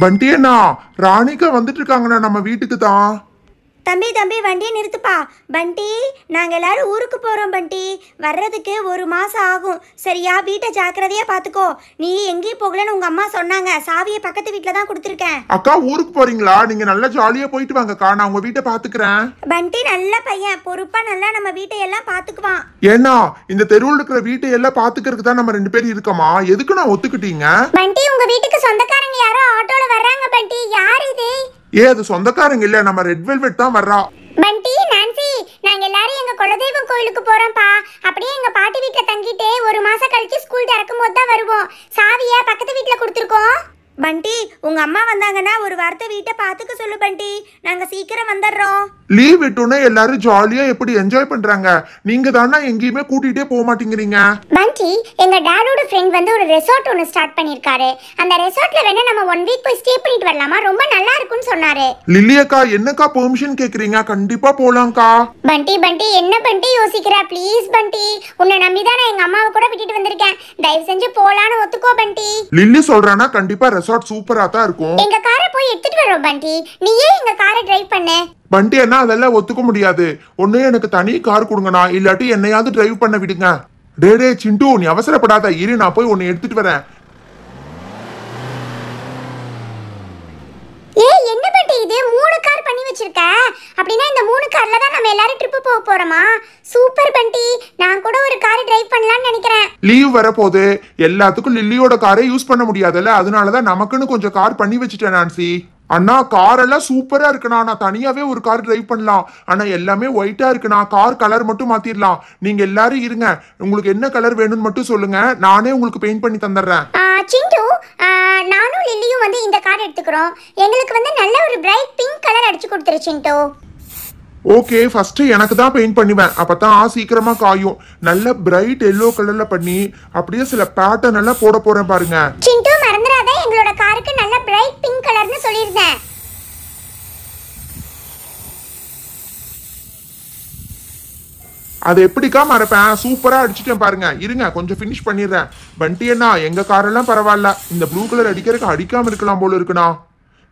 பண்டி அண்ணா, ராணிகா வந்துட்டு இருக்காங்கண்ணா நம்ம வீட்டுக்கு தான். தம்பி தம்பி வண்டியை நிறுத்துப்பா. பண்டி, நாங்கள் எல்லாரும் ஊருக்கு போகிறோம் பண்டி. வர்றதுக்கு 1 மாதம் ஆகும். சரியா? வீட்டை ஜாக்கிரதையாக பார்த்துக்கோ. நீ எங்கேயும் போகலன்னு உங்கள் அம்மா சொன்னாங்க. சாவியை பக்கத்து வீட்டில் தான் கொடுத்துருக்கேன். அக்கா ஊருக்கு போறீங்களா? நீங்க நல்லா ஜாலியா போயிட்டு வாங்கக்கா, நான் உங்க வீட்டை பாத்துக்கிறேன். பண்டி நல்ல பையன், பொறுப்பா நல்லா நம்ம வீட்டை எல்லாம் பார்த்துக்குவான். ஏன்னா இந்த தெருவில் இருக்கிற வீட்டை எல்லாம் பாத்துக்கிறதுக்கு தான் நம்ம 2 பேரும் இருக்கோமா? எதுக்கு நான் ஒத்துக்கிட்டீங்க? பண்டி, உங்க வீட்டுக்கு சொந்தக்காரங்க யாரோ ஆட்டோல வர்றாங்க பண்டி. யார் இது? அது சொந்தக்காரங்க இல்ல, நம்ம ரெட் வெல்வெட் தான் வர்றா. பண்டி, நான்சி, நாங்க எல்லாரும் எங்க குலதெய்வம் கோயிலுக்கு போறோம்ப்பா. அப்படியே எங்க பாட்டி வீட்டுல தங்கிட்டு 1 மாசம் கழிச்சு ஸ்கூல் திறக்கும் போது தான் வருவோம். சாவியா பக்கத்து வீட்டுல கொடுத்துருக்கோம். பண்டி, உங்க அம்மா வந்தாங்கன்னா ஒரு வார்த்தை வீட்டை பாத்துக்க சொல்லு பண்டி. நாங்க சீக்கிரம் வந்துடுறோம். லீவ் விட்டோன்னே எல்லாரும் ஜாலியா எப்படி என்ஜாய் பண்றாங்க. நீங்க தானா எங்கேயுமே கூட்டிகிட்டே போக மாட்டேங்கிறீங்க. பண்டி, எங்க டாடோட ஃப்ரெண்ட் வந்து ஒரு ரெசார்ட் ஒன்று ஸ்டார்ட் பண்ணிருக்காரு. அந்த ரெசார்ட்ல வேணா நம்ம 1 வீக் போய் ஸ்டே பண்ணிட்டு வரலாமா? ரொம்ப நல்லா இருக்கும்னு சொன்னாரு. லில்லி அக்கா, என்னக்கா பெர்மிஷன் கேக்குறீங்க? கண்டிப்பா போலாம்க்கா. பண்டி பண்டி, என்ன பண்டி யோசிக்கிறா? ப்ளீஸ் பண்டி, உன்னை நம்பிதான் நான் எங்க அம்மாவை கூட விட்டுட்டு வந்திருக்கேன். தயவு செஞ்சு போலான்னு ஒத்துக்கோ பண்டி. லில்லி சொல்றானா கண்டிப்பா ரெசார்ட் சூப்பரா தான் இருக்கும். எங்க காரை போய் எடுத்துட்டு வரோம் பண்டி. நீயே எங்க காரை டிரைவ் பண்ணு. பண்டி அண்ணா, அதெல்லாம் ஒத்துக்க முடியாது. ஒண்ணு எனக்கு தனி கார் கொடுங்கண்ணா, இல்லாட்டி என்னையாவது டிரைவ் பண்ண விடுங்க. டே சிண்டு, நீ அவசரப்படாத, இரு நான் போய் உன்னை எடுத்துட்டு வரேன். என்ன பண்டி இது? 3 கார் பண்ணி வச்சிருக்க. அப்படின்னா இந்த 3 கார்ல தான் நம்ம எல்லாரும் ட்ரிப் போக போறோமா? சூப்பர் பண்டி, நான் கூட ஒரு கார் டிரைவ் பண்ணலாம்னு நினைக்கிறேன். லீவ் வரப்போது, எல்லாத்துக்கும் லில்லியோட காரை யூஸ் பண்ண முடியாதுல்ல, அதனாலதான் நமக்குன்னு கொஞ்சம் கார் பண்ணி வச்சுட்டேன் நான்சி. அண்ணா, கார் எல்லாம் சூப்பரா இருக்குண்ணா. நான் தனியாவே ஒரு கார் டிரைவ் பண்ணலாம். ஆனா எல்லாமே ஒயிட்டா இருக்குண்ணா. கார் கலர் மட்டும் மாத்திரலாம். நீங்க எல்லாரும் இருங்க, உங்களுக்கு என்ன கலர் வேணும்னு மட்டும் சொல்லுங்க, நானே உங்களுக்கு பெயிண்ட் பண்ணி தந்துடுறேன். சிண்டு, நானும் லில்லியும் வந்து இந்த கார் எடுத்துக்கிறோம். எங்களுக்கு வந்து நல்ல ஒரு பிரைட் பிங்க் கலர் அடிச்சு கொடுத்துரு சிண்டு. ஓகே, ஃபர்ஸ்ட் எனக்கு தான் பெயிண்ட் பண்ணுவேன், அப்பதான் சீக்கிரமா காயும். நல்ல பிரைட் எல்லோ கலர்ல பண்ணி அப்படியே சில பேட்டர்ன் எல்லாம் போட போறேன் பாருங்க. சிண்டு, மறந்துடாத, எங்களோட காருக்கு நல்ல பிரைட் பிங்க் கலர்னு சொல்லிருந்தேன். அது எப்படிக்கா மறப்பேன்? சூப்பரா அடிச்சுட்டேன் பாருங்க. இருங்க, கொஞ்சம் ஃபினிஷ் பண்ணிடுறேன். பண்டி அண்ணா, எங்க காரெல்லாம் பரவாயில்ல, இந்த ப்ளூ கலர் அடிக்கிறதுக்கு அடிக்காம இருக்கலாம் போல இருக்குண்ணா.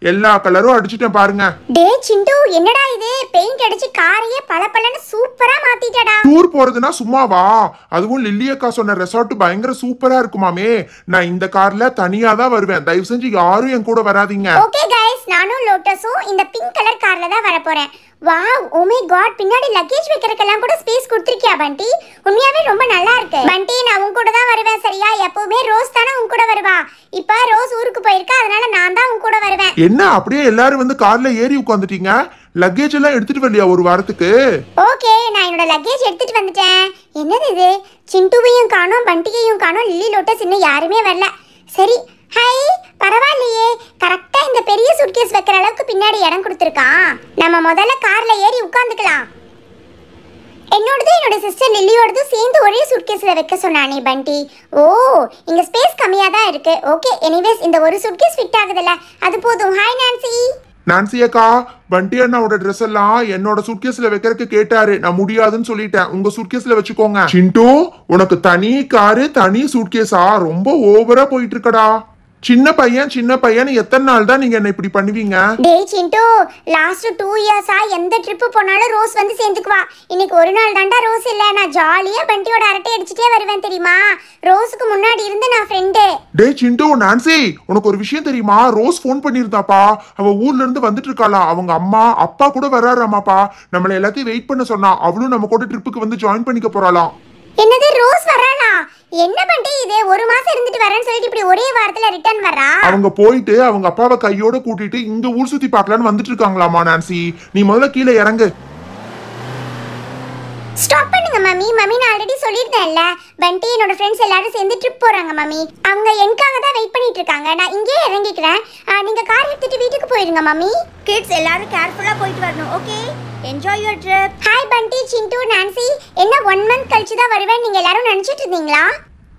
எல்லா கலரும் அடிச்சுட்டேன் பாருங்க. டே சிண்டு, என்னடா இது? பெயிண்ட் அடிச்சு காரையே பளபளன்னு சூப்பரா மாத்திட்டடா. டூர் போறதுனா சும்மாவா? அதுவும் லில்லி அக்கா சொன்ன ரெசார்ட் பயங்கர சூப்பரா இருக்குமாமே. நான் இந்த கார்ல தனியா தான் வருவேன், தயவு செஞ்சு யாரும் என் கூட வராதீங்க. ஓகே गाइस, நானும் லோட்டஸும் இந்த பிங்க் கலர் கார்ல தான் வர போறேன். வாவ், ஓ மை காட், பின்னாடி லக்கேஜ் வைக்கிறதுக்கெல்லாம் கூட ஸ்பேஸ் கொடுத்திருக்கியா பண்டி? உண்மையாவே ரொம்ப நல்லா இருக்கு. பண்டி, நான் உன் கூட தான் வருவேன் சரியா? எப்பவுமே ரோஸ் தானே உன் கூட வருவா. இப்ப ரோஸ் ஊருக்கு போயிருக்கா, அதனால நான் தான் உன் கூட வருவேன். என்ன அப்படியே எல்லாரும் வந்து கார்ல ஏறி உட்காந்துட்டீங்க? லக்கேஜ் எல்லாம் எடுத்துட்டு வரலையா ஒரு வாரத்துக்கு? ஓகே, நான் என்னோட லக்கேஜ் எடுத்துட்டு வந்துட்டேன். என்னது இது? சிண்டுவையும் காணோம், பண்டிகையும் காணோம், லில்லி லோட்டஸ் இன்னும் யாருமே வரல. சரி, ஹை, பரவாயில்லையே, கரெக்டா இந்த பெரிய சூட்கேஸ் வைக்கிற அளவுக்கு பின்னாடி இடம் கொடுத்துருக்கான். நம்ம முதல்ல கார்ல ஏறி உட்காந்துக்கலாம். என்னோடது என்னோட சிஸ்டர் லில்லியோடது சேர்ந்து ஒரே சூட்கேஸ்ல வைக்க சொன்னானே பண்டி. ஓ, இங்க ஸ்பேஸ் கம்மியா தான் இருக்கு. ஓகே, எனிவேஸ் இந்த ஒரு சூட்கேஸ் ஃபிட் ஆகுதுல்ல, அது போதும். Hi Nancy. நான்சி அக்கா, பண்டி அண்ணாவோட ட்ரெஸ் எல்லாம் என்னோட சூட்கேஸ்ல வைக்கிறதுக்கு கேட்டாரு, நான் முடியாதுன்னு சொல்லிட்டேன். உங்க சூட்கேஸ்ல வச்சுக்கோங்க. சிண்டு, உனக்கு தனி காரு தனி சூட்கேஸா? ரொம்ப ஓவரா போயிட்டு இருக்கடா. சின்ன பையன் எத்தனை நாள் தான் நீங்க என்ன இப்படி பண்ணுவீங்க? டேய் சிண்டு, லாஸ்ட் 2 இயர்ஸா எந்த ட்ரிப் போனாலும் ரோஸ் வந்து சேர்ந்துக்குவா. இன்னைக்கு ஒரு நாள் தாண்டா ரோஸ் இல்ல. நான் ஜாலியா பண்டியோட அரட்டை அடிச்சுட்டே வருவேன் தெரியுமா? ரோஸுக்கு முன்னாடி இருந்து நான் ஃப்ரெண்டு. டேய் சிண்டு, நான்சி, உனக்கு ஒரு விஷயம் தெரியுமா? ரோஸ் ஃபோன் பண்ணிருந்தாப்பா. அவ ஊர்ல இருந்து வந்துட்டு இருக்காளா. அவங்க அம்மா அப்பா கூட வராராமாப்பா. நம்மள எல்லாத்தையும் வெயிட் பண்ண சொன்னா. அவளும் நம்ம கூட ட்ரிப்புக்கு வந்து ஜாயின் பண்ணிக்க போறாளாம். என்னது, ரோஸ் வராளா? என்ன பண்டி இது? 1 மாசம் இருந்துட்டு வரேன்னு சொல்லிட்டு இப்படி ஒரே வாரத்துல ரிட்டர்ன் வரா? அவங்க போயிட்டு அவங்க அப்பாவை கையோட கூட்டிட்டு இங்க ஊர் சுத்தி பார்க்கலான்னு வந்துட்டு இருக்காங்களாமா. நான்சி, நீ முதல்ல கீழே இறங்கு. ஸ்டாப் பண்ணுங்க மம்மி. மம்மி, நான் ஆல்ரெடி சொல்லியிருந்தேன்ல, பண்டி என்னோட ஃப்ரெண்ட்ஸ் எல்லாரும் சேர்ந்து ட்ரிப் போறாங்க மம்மி. அவங்க எனக்காக தான் வெயிட் பண்ணிட்டு இருக்காங்க. நான் இங்கேயே இறங்கிக்கிறேன். நீங்க கார் எடுத்துட்டு வீட்டுக்கு போயிருங்க மம்மி. கிட்ஸ் எல்லாரும் கேர்ஃபுல்லா போயிட்டு வரணும். Okay, enjoy your trip. Hi பண்டி, சிண்டு, நான்சி. என்ன 1 மந்த் கழிச்சு தான் வருவேன் நீங்க எல்லாரும் நினைச்சிட்டு இருந்தீங்களா?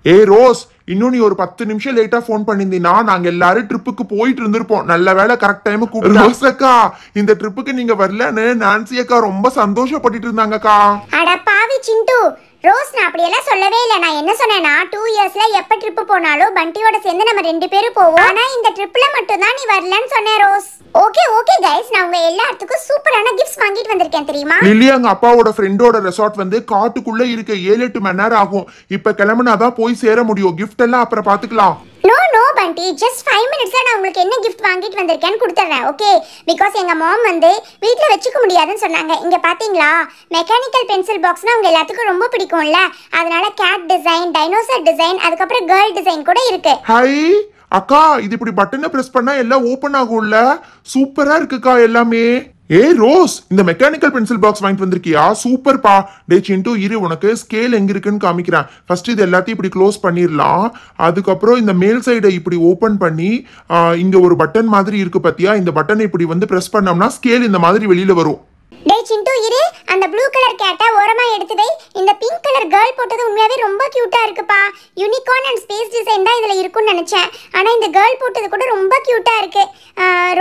ஏய் ரோஸ், இன்னும் நீ ஒரு 10 நிமிஷம் லேட்டா போன் பண்ணிருந்தீங்கன்னா நாங்க எல்லாரும் ட்ரிப்புக்கு போயிட்டு இருந்திருப்போம். நல்ல வேலை கரெக்ட் டைம் கூப்பிட்டு. ரோஸ் அக்கா, இந்த ட்ரிப்புக்கு நீங்க வரலன்னு நான்சி அக்கா ரொம்ப சந்தோஷப்பட்டுட்டு இருந்தாங்கக்கா. அட பாவி சிண்டு, ரோஸ் நான் அப்படியெல்லாம் சொல்லவே இல்லை. நான் என்ன சொன்னேன்னா 2 இயர்ஸ்ல எப்ப ட்ரிப் போனாலும் பண்டியோட சேர்ந்து நம்ம 2 பேரும் போவோம். ஆனா இந்த ட்ரிப்ல மட்டும் தான் நீ வரலன்னு சொன்னேன் ரோஸ். ஓகே ஓகே கைஸ், நான் உங்க எல்லாத்துக்கும் சூப்பரான கிஃப்ட்ஸ் வாங்கிட்டு வந்திருக்கேன் தெரியுமா? லில்லி அங்க அப்பாவோட ஃப்ரெண்டோட ரெசார்ட் வந்து காட்டுக்குள்ள இருக்க 7-8 மணி நேரம் ஆகும். இப்ப கிளம்புனாதான் போய் சேர முடியும். கிஃப்ட் எல்லாம் அப்புறம் பாத்துக்கலாம். நோ நோ பண்டி, ஜஸ்ட் 5 மினிட்ஸ்ல நான் உங்களுக்கு என்ன கிஃப்ட் வாங்கிட்டு வந்திருக்கேன்னு கொடுத்துறேன். ஓகே, பிகாஸ் எங்க மாம் வந்து வீட்ல வச்சுக்க முடியாதுன்னு சொன்னாங்க. இங்க பாத்தீங்களா, மெக்கானிக்கல் பென்சில் பாக்ஸ்னா உங்க எல்லாத்துக்கும் ரொம்ப பிடிக்கும்ல, அதனால கேட் டிசைன், டைனோசர் டிசைன், அதுக்கப்புறம் கேர்ள் டிசைன் கூட இருக்கு. ஹை அக்கா, இது இப்படி பட்டனை பிரஸ் பண்ணா எல்லாம் ஓபன் ஆகும்ல. சூப்பரா இருக்குக்கா எல்லாமே. ஏய் ரோஸ், இந்த மெக்கானிக்கல் பென்சில் பாக்ஸ் வாங்கிட்டு வந்திருக்கியா? சூப்பர் பா. டே சிண்டு, இரு உனக்கு ஸ்கேல் எங்க இருக்குன்னு காமிக்கிறேன். ஃபர்ஸ்ட் இது எல்லாத்தையும் இப்படி க்ளோஸ் பண்ணிடலாம். அதுக்கப்புறம் இந்த மேல் சைடை இப்படி ஓபன் பண்ணி இங்க ஒரு பட்டன் மாதிரி இருக்கு பாத்தியா, இந்த பட்டனை இப்படி வந்து பிரஸ் பண்ணோம்னா ஸ்கேல் இந்த மாதிரி வெளியில வரும். டேய் சிண்டு இரு, அந்த ப்ளூ கலர் கேட்டை ஓரமா எடுத்து வை. இந்த பிங்க் கலர் கேர்ள் போட்டது உண்மையாவே ரொம்ப கியூட்டா இருக்குப்பா. யூனிகார்ன் அண்ட் ஸ்பேஸ் டிசைன் தான் இதுல இருக்கும்னு நினைச்சேன். ஆனா இந்த கேர்ள் போட்டது கூட ரொம்ப கியூட்டா இருக்கு.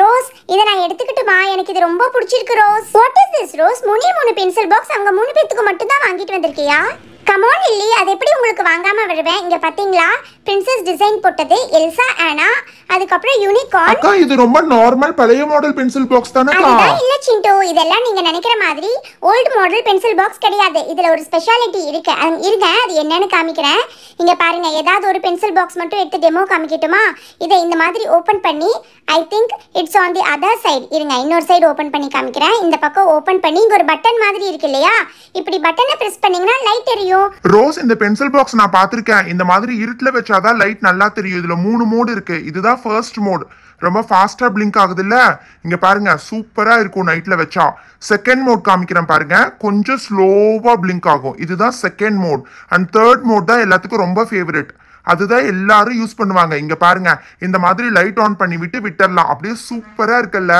ரோஸ், இதை நான் எடுத்துக்கிட்டுமா? எனக்கு இது ரொம்ப பிடிச்சிருக்கு rose. What is this rose? 3 pencil box அவங்க 3 பேத்துக்கு மட்டும் தான் வாங்கிட்டு வந்திருக்கியா? கமான் லில்லி, அது எப்படி உங்களுக்கு வாங்காம வருவேன்? இங்க பாத்தீங்களா, பிரின்சஸ் டிசைன் போட்டது, எல்சா ஆனா, அதுக்கப்புறம் யூனிகார்ன். அக்கா இது ரொம்ப நார்மல் பழைய மாடல் பென்சில் பாக்ஸ் தானக்கா? அதுதான் இல்ல சிண்டு, இதெல்லாம் நீங்க நினைக்கிற மாதிரி ஓல்ட் மாடல் பென்சில் பாக்ஸ் கிடையாது. இதுல ஒரு ஸ்பெஷாலிட்டி இருக்கு. இருங்க, அது என்னன்னு காமிக்கிறேன். இங்க பாருங்க, ஏதாவது ஒரு பென்சில் பாக்ஸ் மட்டும் எடுத்து டெமோ காமிக்கட்டுமா? இதை இந்த மாதிரி ஓபன் பண்ணி, I think it's on the other side. இருங்க, இன்னொரு சைடு ஓபன் பண்ணி காமிக்கிறேன். இந்த பக்கம் ஓபன் பண்ணி இங்க ஒரு பட்டன் மாதிரி இருக்கு இல்லையா, இப்படி பட்டனை பிரஸ் பண்ணீங்கன்னா லைட் எரியும். ரோஸ், இந்த பென்சில் பாக்ஸ் நான் பாத்திருக்கேன். இந்த மாதிரி இருட்டுல வச்சாதான் லைட் நல்லா தெரியும். இதுல 3 மோடு இருக்கு. இதுதான் ஃபர்ஸ்ட் மோட், ரொம்ப ஃபாஸ்டா பிளிங்க் ஆகுது இல்ல. இங்க பாருங்க, சூப்பரா இருக்கும் நைட்ல வச்சா. செகண்ட் மோட் காமிக்கிறேன் பாருங்க, கொஞ்சம் ஸ்லோவா பிளிங்க் ஆகும். இதுதான் second mode. And third mode தான் எல்லாத்துக்கும் ரொம்ப ஃபேவரட். அதுதான் எல்லாரும் யூஸ் பண்ணுவாங்க. இங்க பாருங்க, இந்த மாதிரி லைட் ஆன் பண்ணி விட்டுடலாம். அப்படியே சூப்பரா இருக்குல்ல.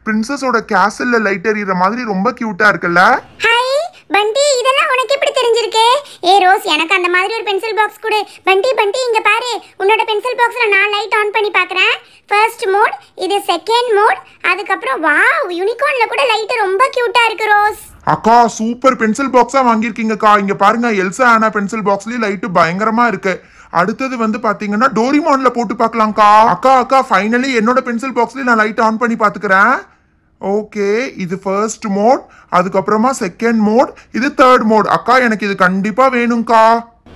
பிரின்சஸோட கேசல்ல லைட் எரியற மாதிரி ரொம்ப கியூட்டா இருக்குல்ல. பண்டி, இதெல்லாம் உனக்கு எப்படி தெரிஞ்சிருக்கு? ஏ ரோஸ், எனக்கு அந்த மாதிரி ஒரு பென்சில் பாக்ஸ் கொடு. பண்டி இங்க பாரு, உன்னோட பென்சில் பாக்ஸ்ல நான் லைட் ஆன் பண்ணி பார்க்கறேன். ஃபர்ஸ்ட் மோட், இது செகண்ட் மோட், அதுக்கப்புறம் வாவ், யூனிகார்ன்ல கூட லைட் ரொம்ப கியூட்டா இருக்கு ரோஸ். அக்கா சூப்பர் பென்சில் பாக்ஸா வாங்கியிருக்கீங்கக்கா. இங்க பாருங்க, எல்சா ஆனா பென்சில் பாக்ஸ்லயும் லைட் பயங்கரமா இருக்கு. அடுத்தது வந்து பாத்தீங்கன்னா டோரிமான்ல போட்டு பார்க்கலாம்க்கா. அக்கா ஃபைனலி என்னோட பென்சில் பாக்ஸ்லயும் நான் லைட் ஆன் பண்ணி பாத்துக்கிறேன். ஓகே, இது ஃபர்ஸ்ட் மோட், அதுக்கப்புறமா செகண்ட் மோட், இது தேர்ட் மோட். அக்கா எனக்கு இது கண்டிப்பா வேணும்க்கா.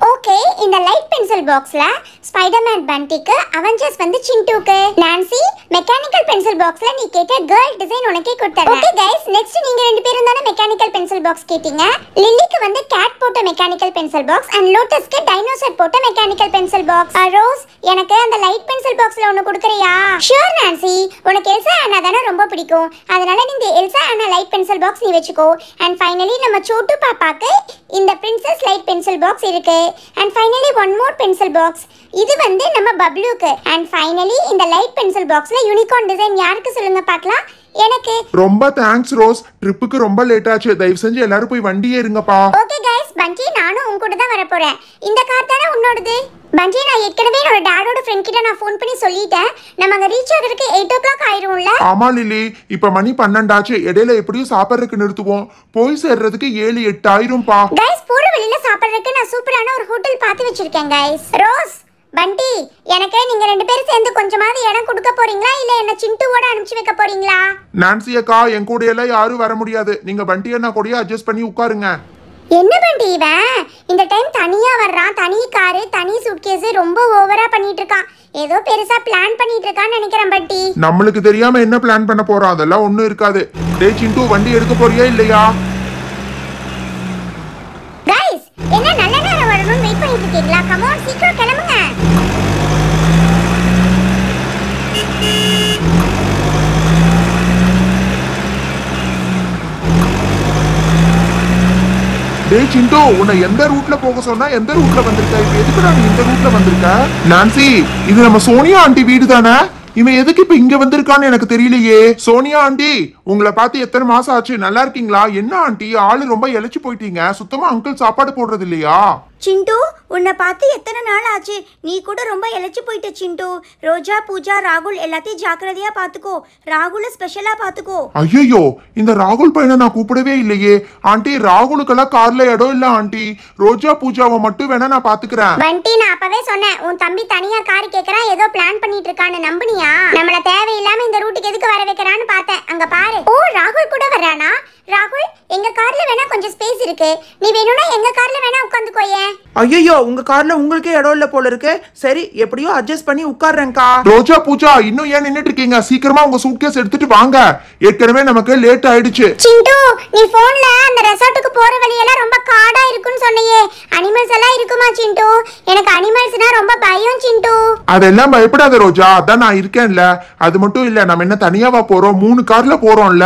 ஓகே, இந்த லைட் பென்சில் பாக்ஸ்ல ஸ்பைடர்மேன் பண்டிக்கு, அவெஞ்சர்ஸ் வந்து சிண்டுக்கு, நான்சி மெக்கானிக்கல் பென்சில் பாக்ஸ்ல நீ கேட்ட கேர்ள் டிசைன் உனக்கே கொடுத்தறேன். ஓகே गाइस, நெக்ஸ்ட் நீங்க 2 பேரும் தான மெக்கானிக்கல் பென்சில் பாக்ஸ் கேட்டிங்க. லில்லிக்கு வந்து கேட் போட்ட மெக்கானிக்கல் பென்சில் பாக்ஸ் அண்ட் லோட்டஸ்க்கு டைனோசர் போட்ட மெக்கானிக்கல் பென்சில் பாக்ஸ். ரோஸ், எனக்கு அந்த லைட் பென்சில் பாக்ஸ்ல ஒன்னு கொடுக்கறியா? ஷூர் நான்சி, உனக்கு எல்சா ஆனா தான ரொம்ப பிடிக்கும், அதனால நீ இந்த எல்சா ஆனா லைட் பென்சில் பாக்ஸ் நீ வெச்சுக்கோ. அண்ட் ஃபைனலி நம்ம சோட்டு பாப்பாக்கு இந்த பிரின்சஸ் லைட் பென்சில் பாக்ஸ் இருக்கு. And finally one more pencil box. இது வந்து நம்ம பப்ளுக்கு. And finally இந்த லைட் பென்சில் பாக்ஸ்ல யூனிகார்ன் டிசைன் யாருக்கு சொல்லுங்க பார்க்கலாம்? எனக்கு. ரொம்ப தேங்க்ஸ் ரோஸ். ட்ரிப்புக்கு ரொம்ப லேட் ஆச்சு. தயவு செஞ்சு எல்லாரும் போய் வண்டி ஏறுங்கப்பா. ஓகே गाइस, பண்டி நானும் உங்க கூட தான் வர போறேன். இந்த கார் தானே உன்னோடது? பண்டி, நான் ஏற்கனவே என்னோட டாடோட ஃப்ரெண்ட் கிட்ட நான் ஃபோன் பண்ணி சொல்லிட்டேன். நம்ம அங்க ரீச் ஆகிறதுக்கு 8 o'clock ஆயிரும்ல. ஆமா லில்லி, இப்ப மணி 12 ஆச்சு. இடையில எப்படியும் சாப்பிடுறதுக்கு நிறுத்துவோம். போய் சேர்றதுக்கு 7-8 ஆயிரும்பா. गाइस, போற வழியில சாப்பிடுறதுக்கு நான் சூப்பரான ஒரு ஹோட்டல் பார்த்து வச்சிருக்கேன் गाइस. ரோஸ், பண்டி, எனக்கு நீங்க 2 பேரும் சேர்ந்து கொஞ்சமாவது இடம் கொடுக்க போறீங்களா இல்ல என்ன சிண்டுவோட அனுப்பிச்சு வைக்க போறீங்களா? நான்சி அக்கா, என் கூட எல்லாம் யாரும் வர முடியாது. நீங்க வண்டி என்ன கூடயே அட்ஜஸ்ட் பண்ணி உட்காருங்க. என்ன பண்டி இவன் இந்த டைம் தனியா வர்றான்? தனி காரு, தனி சூட்கேஸ், ரொம்ப ஓவரா பண்ணிட்டு இருக்கான். ஏதோ பெருசா பிளான் பண்ணிட்டு இருக்கான்னு நினைக்கிறேன் பண்டி. நம்மளுக்கு தெரியாம என்ன பிளான் பண்ண போறோம்? அதெல்லாம் ஒண்ணும் இருக்காது. டே சிண்டு, வண்டி எடுக்க போறியா இல்லையா? गाइस, என்ன நல்ல நேரம் வரணும்னு வெயிட் பண்ணிட்டு இருக்கீங்களா? கம் ஆன், சீக்கிரம் கிளம்புங்க. டே சிண்டு, உன்னை எந்த ரூட்ல போக சொன்னா எந்த ரூட்ல வந்திருக்க? இப்ப எதுக்குடா நீ இந்த ரூட்ல வந்திருக்க? நான்சி, இது நம்ம சோனியா ஆண்டி வீடு தானே? இவன் எதுக்கு இப்ப இங்க வந்திருக்கான்னு எனக்கு தெரியலையே. சோனியா ஆண்டி, உங்களை பார்த்து எத்தனை மாசம் ஆச்சு? நல்லா இருக்கீங்களா? என்ன ஆண்டி, ஆளு ரொம்ப இழைச்சு போயிட்டீங்க. சுத்தமா அங்கிள் சாப்பாடு போடுறது இல்லையா? சிண்டு, உன்னை பார்த்து எத்தனை நாள் ஆச்சு? நீ கூட ரொம்ப இழைச்சி போயிட்ட சிண்டு. ரோஜா, பூஜா, ராகுல் எல்லாத்தையும் ஜாக்கிரதையா பார்த்துக்கோ. ராகுலை ஸ்பெஷலா பார்த்துக்கோ. ஐயோ, இந்த ராகுல் பையனை நான் கூப்பிடவே இல்லையே. ஆண்டி, ராகுலுக்கெல்லாம் கார்ல இடம் இல்ல ஆண்டி. ரோஜா பூஜாவை மட்டும் வேணா நான் பாத்துக்கிறேன். பண்டி, நான் அப்பவே சொன்னேன் உன் தம்பி தனியா கார் கேக்குறான், ஏதோ பிளான் பண்ணிட்டு இருக்கான்னு. நம்புனியா? நம்மள தேவையில்லாம இந்த ரூட்டுக்கு எதுக்கு வர வைக்கிறான்னு பார்த்தேன். அங்க பாரு. ஓ, ராகுல் கூட வர்றானா? ராகுல், எங்க கார்ல வேணா கொஞ்சம் ஸ்பேஸ் இருக்கு, நீ வேணும்னா எங்க கார்ல வேணா உட்காந்துக்கோயே. ஐயோ, உங்க கார்ல உங்களுக்கே இடம் இல்ல போல இருக்கு. சரி, எப்படியோ அட்ஜஸ்ட் பண்ணி உட்கார்றேன்க்கா. ரோஜா பூஜா, இன்னும் ஏன் நின்னுட்டு இருக்கீங்க? சீக்கிரமா உங்க சூட்கேஸ் எடுத்துட்டு வாங்க. ஏற்கனவே நமக்கு லேட் ஆயிடுச்சு. சிண்டு, நீ போன்ல அந்த ரெசார்ட்டுக்கு போற வழியெல்லாம் ரொம்ப காடா இருக்குன்னு சொன்னியே, அனிமல்ஸ் எல்லாம் இருக்குமா சிண்டு? எனக்கு அனிமல்ஸ்னா ரொம்ப பயம் சிண்டு. அதெல்லாம் பயப்படாத ரோஜா, அதான் நான் இருக்கேன்ல. அது மட்டும் இல்ல, நம்ம என்ன தனியாவா போறோம்? 3 கார்ல போறோம்ல.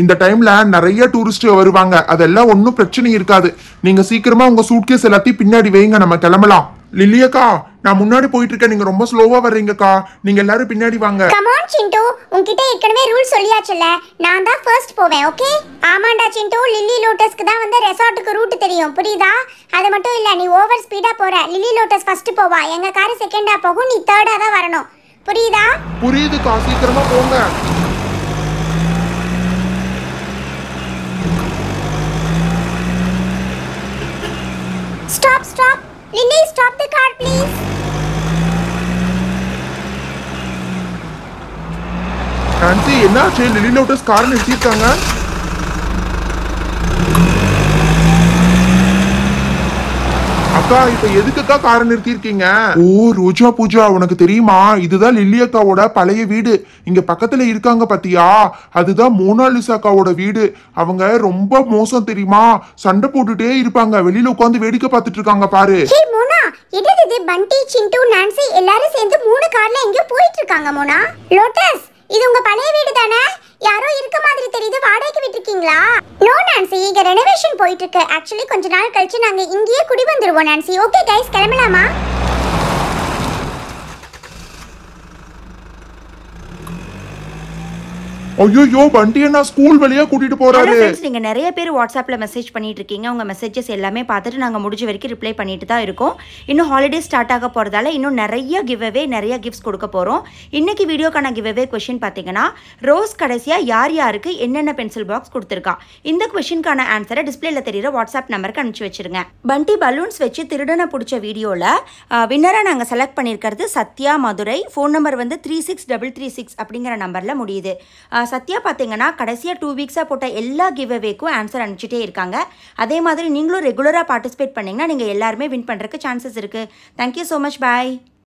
இந்த டைம்ல நிறைய டூரிஸ்ட் வருவாங்க, அதெல்லாம் ஒன்னும் பிரச்சனை இருக்காது. நீங்க சீக்கிரமா உங்க சூட்கேஸ் எல்லாத்தையும் பின்னாடி வைங்க, நம்ம கிளம்பலாம். லில்லியக்கா, நான் முன்னாடி போயிட்டு இருக்கேன், நீங்க ரொம்ப ஸ்லோவா வர்றீங்கக்கா. நீங்க எல்லாரும் பின்னாடி வாங்க. கம் ஆன் சிண்டு, உன்கிட்ட ஏற்கனவே ரூல் சொல்லியாச்சுல, நான் தான் ஃபர்ஸ்ட் போவேன். ஓகே? ஆமாண்டா சிண்டு, லில்லி லோட்டஸ்க்கு தான் வந்து ரெசார்ட்டுக்கு ரூட் தெரியும், புரியுதா? அது மட்டும் இல்ல, நீ ஓவர் ஸ்பீடா போற. லில்லி லோட்டஸ் ஃபர்ஸ்ட் போவா, எங்க கார் செகண்டா போகும், நீ தேர்டா தான் வரணும். புரியுதா? புரியுதுக்கா, சீக்கிரமா போங்க. Stop, stop. Lily, stop the car, please. Nancy, என்னாச்சு? லில்லி லோட்டஸ் கார் நிறுத்திருக்காங்க. அக்கா, இப்ப எதுக்குக்கா காரை நிறுத்திருக்கீங்க? ஓ ரோஜா பூஜா, உனக்கு தெரியுமா? இதுதான் லில்லி அக்காவோட பழைய வீடு. இங்க பக்கத்துல இருக்காங்க பாத்தியா, அதுதான் மோனாலிசா அக்காவோட வீடு. அவங்க ரொம்ப மோசம் தெரியுமா, சண்டை போட்டுட்டே இருப்பாங்க. வெளியில உட்காந்து வேடிக்கை பார்த்துட்டு இருக்காங்க பாரு. ஹே மோனா, என்னது இது? பண்டி, சிண்டு, நான்சி எல்லாரும் சேர்ந்து 3 கார்ல எங்கேயோ போயிட்டு இருக்காங்க. மோனா, லோட்டஸ், இது உங்க பழைய வீடு தானே? யாரோ இருக்க மாதிரி தெரியுது, வாடகைக்கு விட்டுருக்கீங்களா? நோ நான்சி, இங்க ரெனோவேஷன் போயிட்டு இருக்கு. ஆக்சுவலி கொஞ்ச நாள் கழிச்சு நாங்க இங்கேயே குடி வந்துருவோம் நான்சி. ஓகே கைஸ், கிளம்பலாமா? ஐயோ, வண்டியை நான் ஸ்கூல் வழியா கூட்டிட்டு போறாரு. ஃப்ரெண்ட்ஸ், நீங்க நிறைய பேர் வாட்ஸ்அப்ல மெசேஜ் பண்ணிட்டு இருக்கீங்க. உங்க மெசேஜஸ் எல்லாமே பார்த்துட்டு நாங்க முடிஞ்ச வரைக்கும் ரிப்ளை பண்ணிட்டு தான் இருக்கோம். இன்னும் ஹாலிடே ஸ்டார்ட் ஆக போறதால இன்னும் நிறைய கிவ் அவே, நிறைய கிஃப்ட்ஸ் கொடுக்க போறோம். இன்னைக்கு வீடியோக்கான கிவ் அவே क्वेश्चन பாத்தீங்கன்னா, ரோஸ் கடைசியா யார் யாருக்கு என்னென்ன பென்சில் பாக்ஸ் கொடுத்திருக்கா? இந்த क्वेश्चनக்கான ஆன்சரை டிஸ்ப்ளேல தெரியுற வாட்ஸ்அப் நம்பருக்கு அனுப்பிச்சு வச்சிருங்க. பண்டி பலூன்ஸ் வச்சு திருடனை பிடிச்ச வீடியோல வின்னரா நாங்க செலக்ட் பண்ணிருக்கிறது சத்யா மதுரை. ஃபோன் நம்பர் வந்து 36336 அப்படிங்கிற நம்பர்ல முடியுது. சத்யா பார்த்தீங்கன்னா கடைசியாக 2 வீக்ஸாக போட்ட எல்லா கிவ் அவேக்கும் ஆன்சர் அனுப்பிச்சிட்டே இருக்காங்க. அதே மாதிரி நீங்களும் ரெகுலராக பார்ட்டிசிபேட் பண்ணிங்கன்னா நீங்கள் எல்லாருமே வின் பண்ணுறதுக்கு சான்சஸ் இருக்குது. தேங்க்யூ ஸோ மச், பாய்.